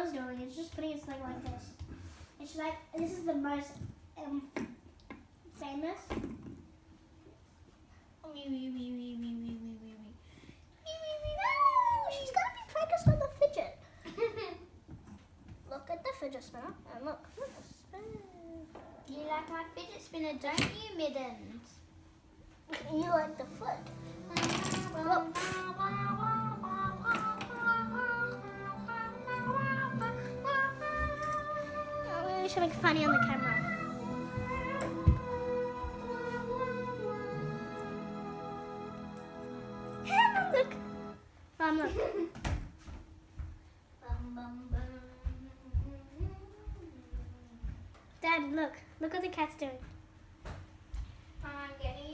Mama's doing. It's just putting its leg like this. And she's like, this is the most famous. She's gonna be practiced on the fidget. Look at the fidget spinner and look. You like my fidget spinner, don't you, Middens? You like the foot. Look. We should make it funny on the camera. Look. Mom, look. Dad, look. Look what the cat's doing. I'm getting